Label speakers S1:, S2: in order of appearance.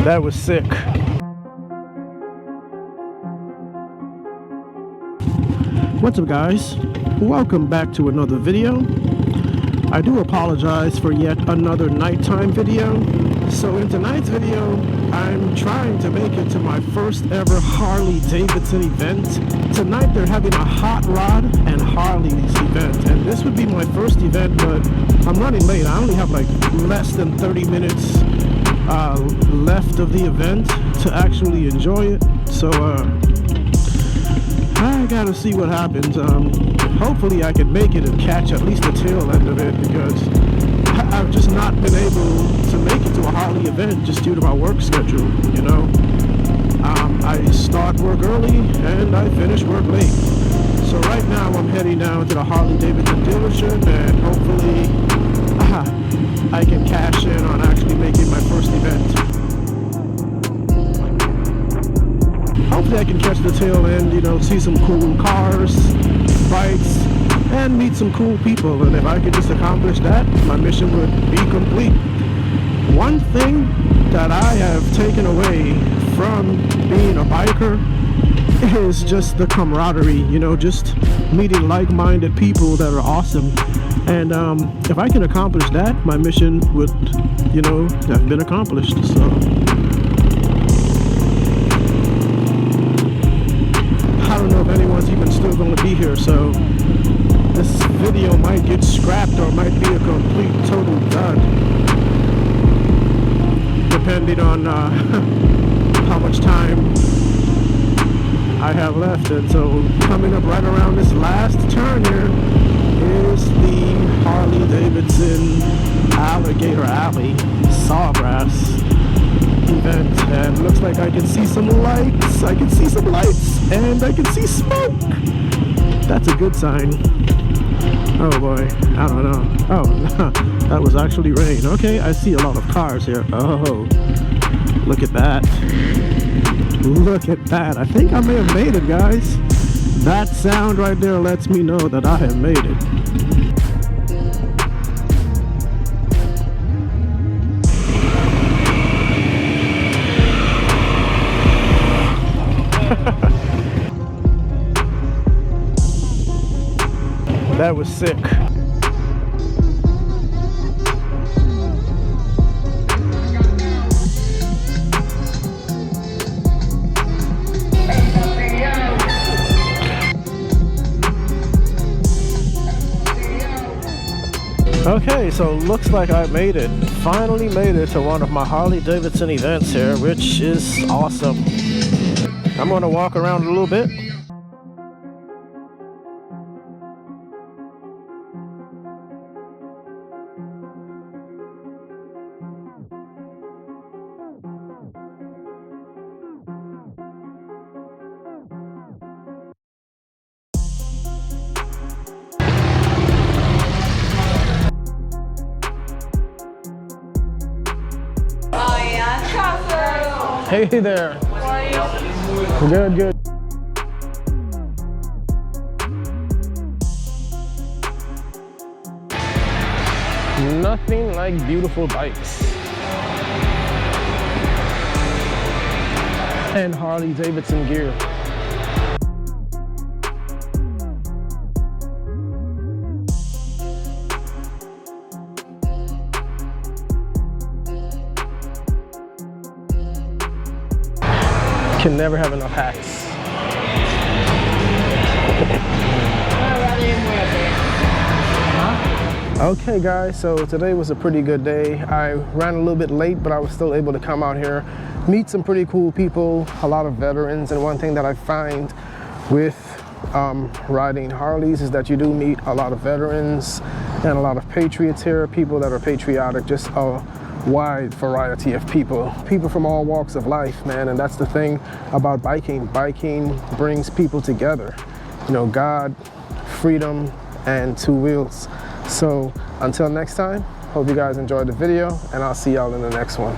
S1: That was sick. What's up, guys? Welcome back to another video. I do apologize for yet another nighttime video. So in tonight's video, I'm trying to make it to my first ever Harley Davidson event. Tonight they're having a hot rod and Harleys event, and this would be my first event, but I'm running late. I only have like less than 30 minutes left of the event to actually enjoy it. So I gotta see what happens. Hopefully I can make it and catch at least the tail end of it, because I've just not been able to make it to a Harley event just due to my work schedule, you know. I start work early and I finish work late. So right now I'm heading down to the Harley Davidson dealership, and hopefully I can cash in on actually making my first event. Hopefully I can catch the tail end, you know, see some cool cars, bikes, and meet some cool people. And if I could just accomplish that, my mission would be complete. One thing that I have taken away from being a biker is just the camaraderie, you know, just meeting like-minded people that are awesome. And if I can accomplish that, my mission would, you know, have been accomplished. So I don't know if anyone's even still going to be here, so this video might get scrapped or might be a complete total dud, depending on how much time I have left. And so coming up right around this last turn here is the Harley Davidson Alligator Alley Sawgrass event, and looks like I can see some lights. I can see some lights, and I can see smoke. That's a good sign. Oh boy, I don't know. Oh, that was actually rain. Okay, I see a lot of cars here. Oh, look at that. Look at that. I think I may have made it, guys. That sound right there lets me know that I have made it. That was sick. Okay, so looks like I made it. Finally made it to one of my Harley Davidson events here, which is awesome. I'm gonna walk around a little bit. Hey there.
S2: How are you?
S1: Good, good. Nothing like beautiful bikes and Harley Davidson gear. Can never have enough hats. Okay guys, so today was a pretty good day. I ran a little bit late, but I was still able to come out here, meet some pretty cool people, a lot of veterans. And one thing that I find with riding Harleys is that you do meet a lot of veterans and a lot of patriots here, people that are patriotic, just a wide variety of people from all walks of life, man. And that's the thing about biking. Biking brings people together, you know, God, freedom, and two wheels. So until next time, hope you guys enjoyed the video, and I'll see y'all in the next one.